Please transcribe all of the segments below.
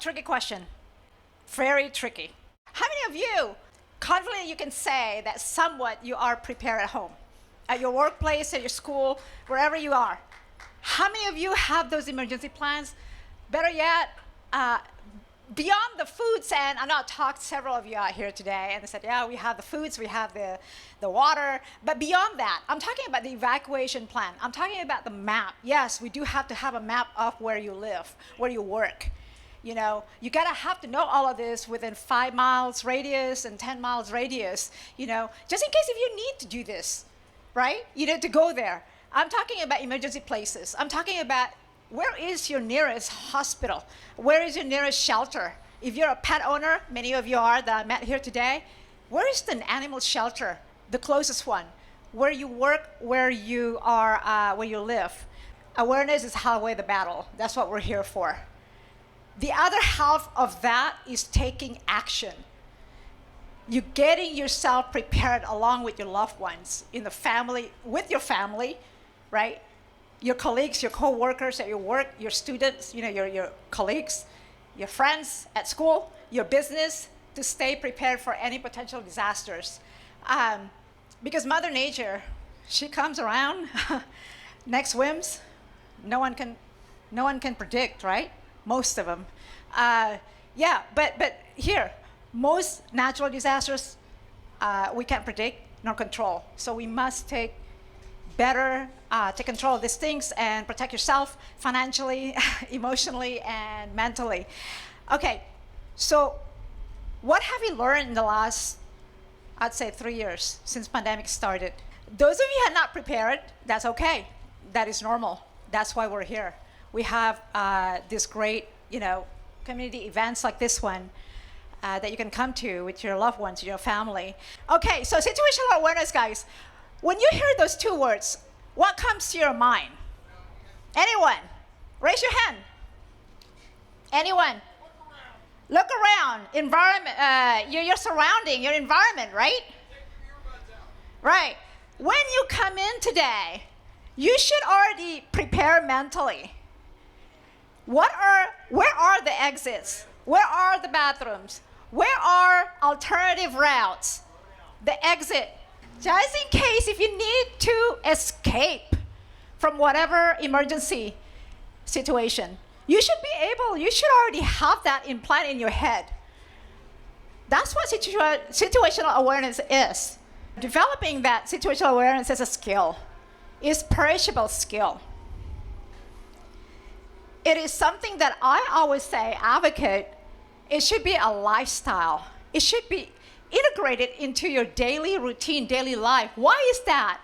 tricky question. Very tricky. How many of you confidently you can say that somewhat you are prepared at home? At your workplace, at your school, wherever you are. How many of you have those emergency plans? Better yet, beyond the foods, and I know I talked to several of you out here today, and they said, yeah, we have the foods, we have the water, but beyond that, I'm talking about the evacuation plan. I'm talking about the map. Yes, we do have to have a map of where you live, where you work. You know, you gotta have to know all of this within 5 miles radius and 10 miles radius, you know, just in case if you need to do this, right? You need to go there. I'm talking about emergency places. I'm talking about where is your nearest hospital? Where is your nearest shelter? If you're a pet owner, many of you are that I met here today, where is the animal shelter, the closest one? Where you work, where you are, where you live. Awareness is halfway the battle. That's what we're here for. The other half of that is taking action. You're getting yourself prepared along with your loved ones, in the family, with your family, right? Your colleagues, your coworkers at your work, your students, you know, your colleagues, your friends at school, your business, to stay prepared for any potential disasters. Because Mother Nature, she comes around, next whims, no one can predict, right? Most of them. Yeah, but here, most natural disasters we can't predict nor control. So we must take control of these things and protect yourself financially, emotionally, and mentally. Okay, so what have you learned in the last, I'd say, 3 years since pandemic started? Those of you who are not prepared, that's okay. That is normal. That's why we're here. We have this great, you know, community events like this one that you can come to with your loved ones, your family. Okay, so situational awareness, guys. When you hear those two words, what comes to your mind? Anyone? Raise your hand. Anyone? Look around. Environment, your surrounding, your environment, right? Right. When you come in today, you should already prepare mentally. Where are the exits? Where are the bathrooms? Where are alternative routes? The exit. Just in case if you need to escape from whatever emergency situation, you should already have that implant in your head. That's what situational awareness is. Developing that situational awareness as a skill is perishable skill. It is something that I always say, advocate, it should be a lifestyle. It should be integrated into your daily routine, daily life. Why is that?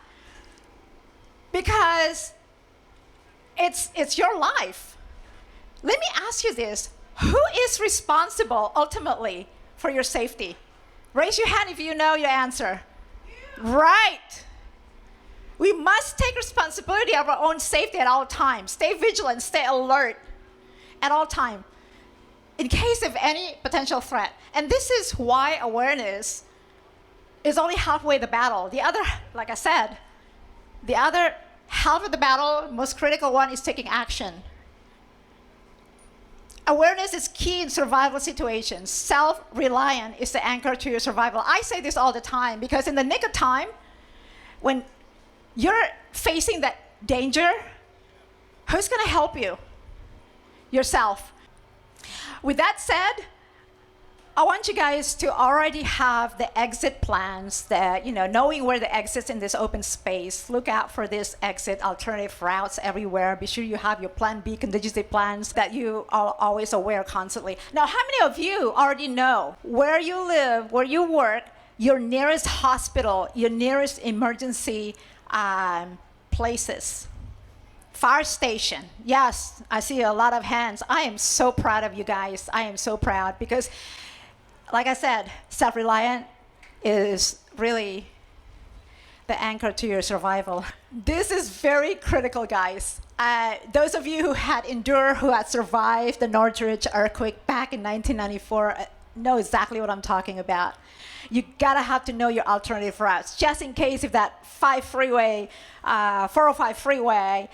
Because it's your life. Let me ask you this. Who is responsible ultimately for your safety? Raise your hand if you know your answer. Right. We must take responsibility of our own safety at all times. Stay vigilant, stay alert at all times in case of any potential threat. And this is why awareness is only halfway the battle. The other, like I said, the other half of the battle, most critical one, is taking action. Awareness is key in survival situations. Self-reliant is the anchor to your survival. I say this all the time because in the nick of time, when you're facing that danger, who's going to help you? Yourself. With that said, I want you guys to already have the exit plans, that, you know, knowing where the exits in this open space. Look out for this exit, alternative routes everywhere. Be sure you have your plan B contingency plans that you are always aware constantly. Now, how many of you already know where you live, where you work, your nearest hospital, your nearest emergency places? Fire station. Yes, I see a lot of hands. I am so proud of you guys. I am so proud because, like I said, self-reliant is really the anchor to your survival. This is very critical, guys. Those of you who had survived the Northridge earthquake back in 1994, know exactly what I'm talking about. You gotta have to know your alternative routes, just in case if that 405 freeway,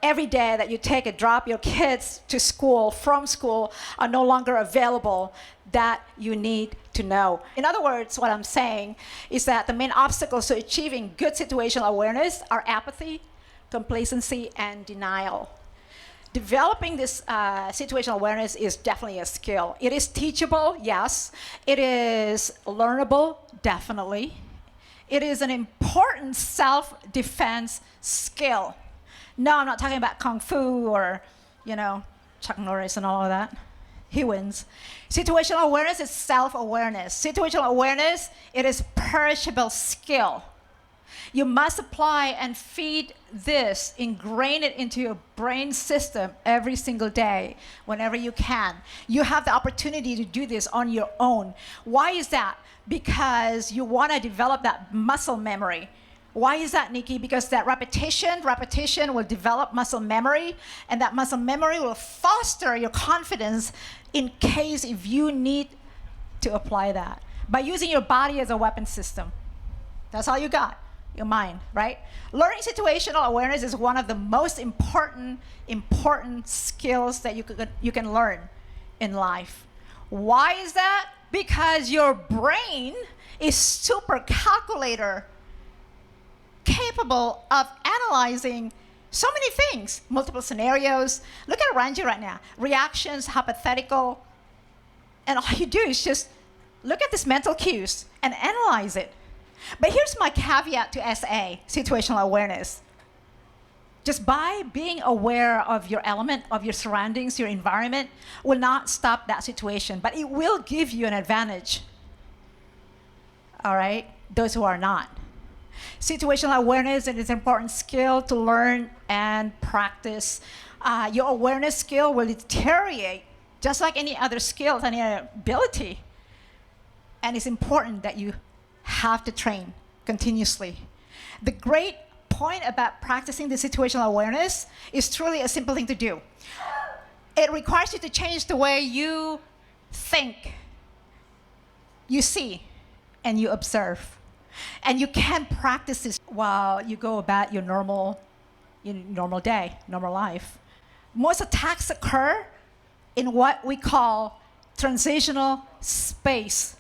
every day that you take it, drop your kids to school, from school, are no longer available, that you need to know. In other words, what I'm saying is that the main obstacles to achieving good situational awareness are apathy, complacency, and denial. Developing this situational awareness is definitely a skill. It is teachable, yes. It is learnable, definitely. It is an important self-defense skill. No, I'm not talking about Kung Fu or, Chuck Norris and all of that. He wins. Situational awareness is self-awareness. Situational awareness, it is perishable skill. You must apply and feed this, ingrain it into your brain system every single day, whenever you can. You have the opportunity to do this on your own. Why is that? Because you want to develop that muscle memory. Why is that, Nicky? Because that repetition will develop muscle memory, and that muscle memory will foster your confidence in case if you need to apply that. By using your body as a weapon system. That's all you got. Your mind, right? Learning situational awareness is one of the most important skills that you can learn in life. Why is that? Because your brain is super calculator, capable of analyzing so many things, multiple scenarios. Look at around you right now. Reactions, hypothetical, and all you do is just look at these mental cues and analyze it. But here's my caveat to SA, situational awareness. Just by being aware of your element, of your surroundings, your environment, will not stop that situation, but it will give you an advantage. All right? Those who are not. Situational awareness is an important skill to learn and practice. Your awareness skill will deteriorate, just like any other skills, any other ability. And it's important that you have to train continuously. The great point about practicing the situational awareness is truly a simple thing to do. It requires you to change the way you think, you see, and you observe. And you can practice this while you go about your normal day, normal life. Most attacks occur in what we call transitional space.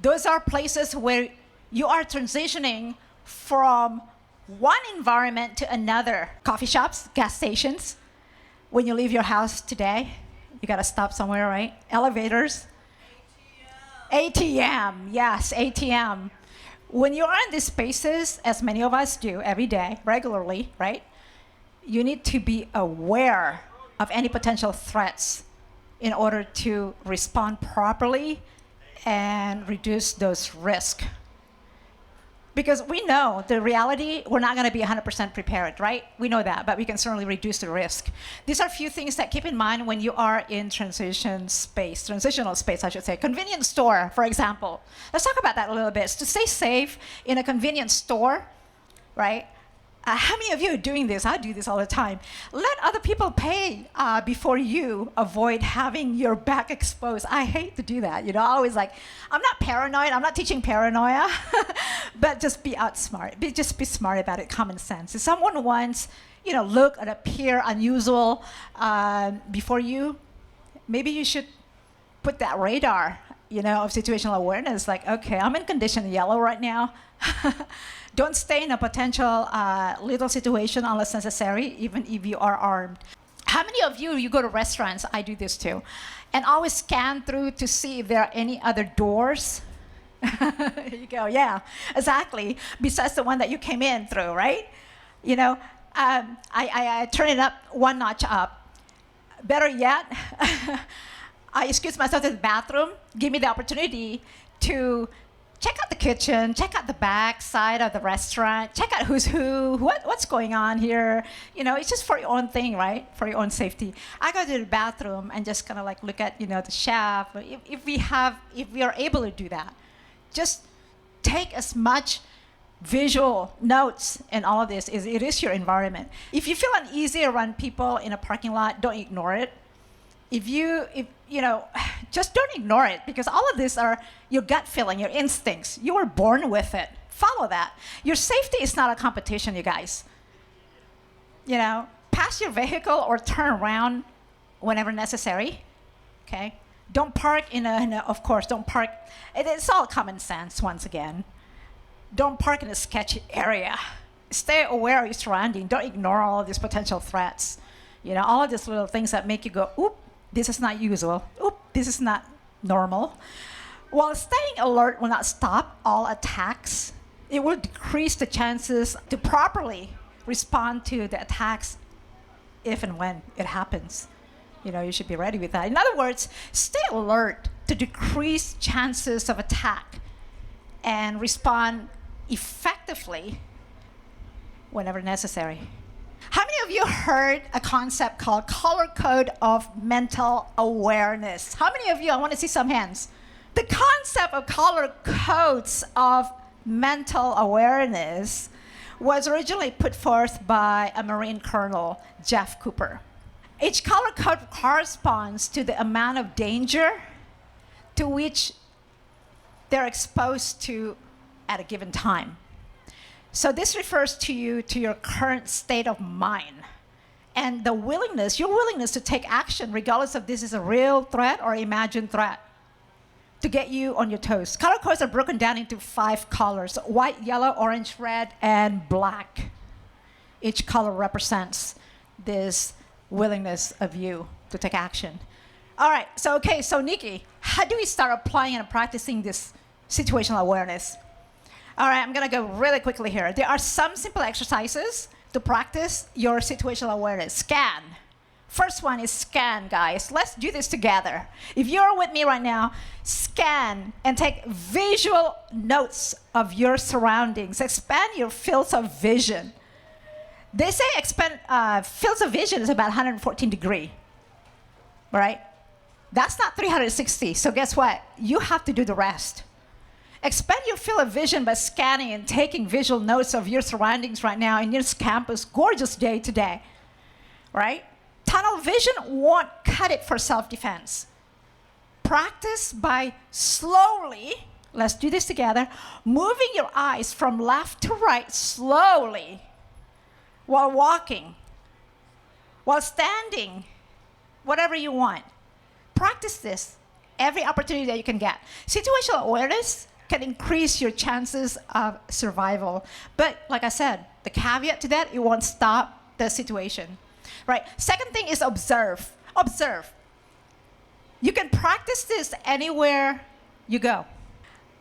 Those are places where you are transitioning from one environment to another. Coffee shops, gas stations. When you leave your house today, you got to stop somewhere, right? Elevators. ATM, yes, ATM. When you are in these spaces, as many of us do every day, regularly, right? You need to be aware of any potential threats in order to respond properly and reduce those risks. Because we know the reality, we're not going to be 100% prepared, right? We know that, but we can certainly reduce the risk. These are a few things that keep in mind when you are in transitional space, I should say. Convenience store, for example. Let's talk about that a little bit. To stay safe in a convenience store, right? How many of you are doing this? I do this all the time. Let other people pay before you avoid having your back exposed. I hate to do that. I always I'm not paranoid. I'm not teaching paranoia, but just be outsmart. Just be smart about it. Common sense. If someone wants, look and appear unusual before you, maybe you should put that radar, of situational awareness. Okay, I'm in condition yellow right now. Don't stay in a potential little situation unless necessary, even if you are armed. How many of you go to restaurants? I do this too. And always scan through to see if there are any other doors. Here you go, yeah, exactly. Besides the one that you came in through, right? I turn it up one notch up. Better yet, I excuse myself to the bathroom, give me the opportunity to check out the kitchen, check out the back side of the restaurant, check out who's who, what's going on here. It's just for your own thing, right? For your own safety. I go to the bathroom and just kind of look at, the chef. If we are able to do that, just take as much visual notes in all of this. It is your environment. If you feel uneasy around people in a parking lot, don't ignore it. just don't ignore it, because all of these are your gut feeling, your instincts. You were born with it. Follow that. Your safety is not a competition, you guys. Pass your vehicle or turn around whenever necessary. Okay? Don't park of course, don't park. It's all common sense, once again. Don't park in a sketchy area. Stay aware of your surroundings. Don't ignore all of these potential threats. All of these little things that make you go, oop, this is not usual. Oop, this is not normal. While staying alert will not stop all attacks, it will decrease the chances to properly respond to the attacks if and when it happens. You should be ready with that. In other words, stay alert to decrease chances of attack and respond effectively whenever necessary. How many of you heard a concept called color code of mental awareness? How many of you? I want to see some hands. The concept of color codes of mental awareness was originally put forth by a Marine Colonel, Jeff Cooper. Each color code corresponds to the amount of danger to which they're exposed to at a given time. So this refers to your current state of mind and your willingness to take action regardless if this is a real threat or imagined threat, to get you on your toes. Color codes are broken down into 5 colors: white, yellow, orange, red, and black. Each color represents this willingness of you to take action. All right, so Nicky, how do we start applying and practicing this situational awareness? All right, I'm gonna go really quickly here. There are some simple exercises to practice your situational awareness. Scan. First one is scan, guys. Let's do this together. If you're with me right now, scan and take visual notes of your surroundings. Expand your fields of vision. They say fields of vision is about 114 degrees, right? That's not 360, so guess what? You have to do the rest. Expand your field of vision by scanning and taking visual notes of your surroundings right now in this campus. Gorgeous day today, right? Tunnel vision won't cut it for self-defense. Practice by slowly, let's do this together, moving your eyes from left to right slowly while walking, while standing, whatever you want. Practice this every opportunity that you can get. Situational awareness can increase your chances of survival. But like I said, the caveat to that, it won't stop the situation. Right? Second thing is observe. Observe. You can practice this anywhere you go.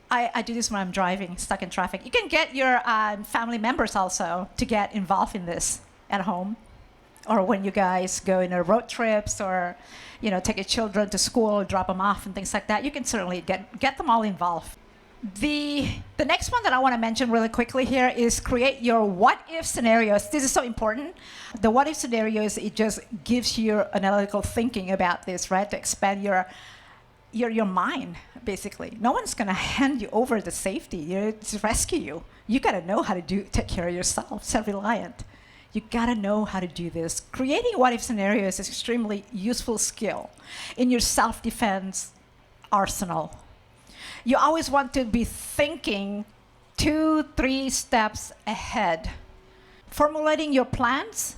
I do this when I'm driving, stuck in traffic. You can get your family members also to get involved in this at home, or when you guys go in road trips, or take your children to school, drop them off, and things like that. You can certainly get them all involved. The next one that I want to mention really quickly here is create your what-if scenarios. This is so important. The what-if scenarios, it just gives you analytical thinking about this, right? To expand your mind, basically. No one's going to hand you over the safety to rescue you. You got to know how to take care of yourself, self-reliant. You got to know how to do this. Creating what-if scenarios is an extremely useful skill in your self-defense arsenal. You always want to be thinking 2-3 steps ahead. Formulating your plans,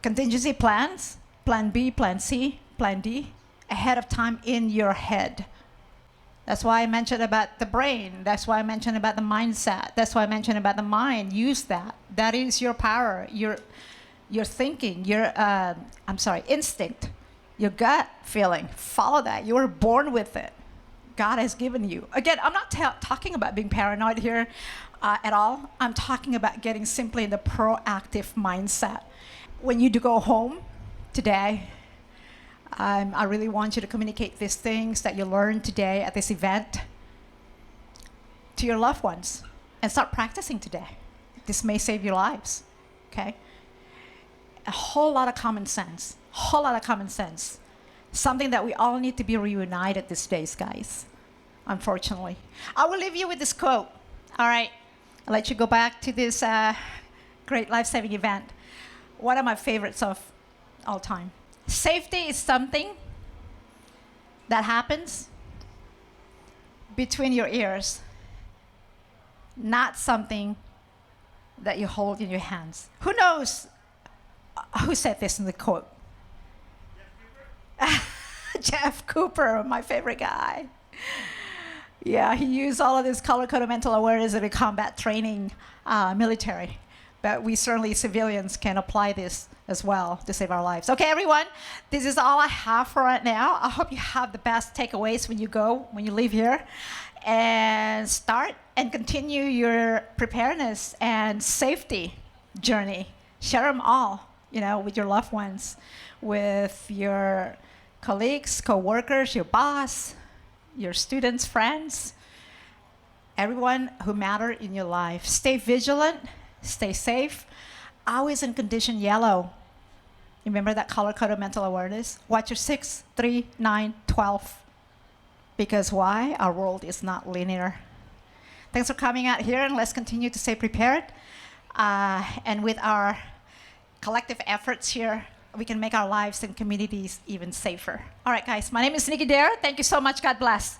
contingency plans, plan B, plan C, plan D, ahead of time in your head. That's why I mentioned about the brain. That's why I mentioned about the mindset. That's why I mentioned about the mind. Use that. That is your power, your thinking, instinct, your gut feeling. Follow that. You were born with it. God has given you. Again, I'm not talking about being paranoid here at all. I'm talking about getting simply in the proactive mindset. When you do go home today, I really want you to communicate these things that you learned today at this event to your loved ones and start practicing today. This may save your lives, okay? A whole lot of common sense, Something that we all need to be reunited these days, guys, unfortunately. I will leave you with this quote. All right, I'll let you go back to this great life-saving event. One of my favorites of all time. Safety is something that happens between your ears, not something that you hold in your hands. Who knows who said this in the quote? Jeff Cooper, my favorite guy. Yeah, he used all of this color-coded mental awareness in a combat training military. But we certainly, civilians, can apply this as well to save our lives. Okay, everyone, this is all I have for right now. I hope you have the best takeaways when you leave here. And start and continue your preparedness and safety journey. Share them all, with your loved ones, with your colleagues, coworkers, your boss, your students, friends, everyone who matter in your life. Stay vigilant, stay safe, always in condition yellow. Remember that color-coded mental awareness? Watch your 6, 3, 9, 12. Because why? Our world is not linear. Thanks for coming out here, and let's continue to stay prepared. And with our collective efforts here, we can make our lives and communities even safer. All right, guys, my name is Nicky. Thank you so much. God bless.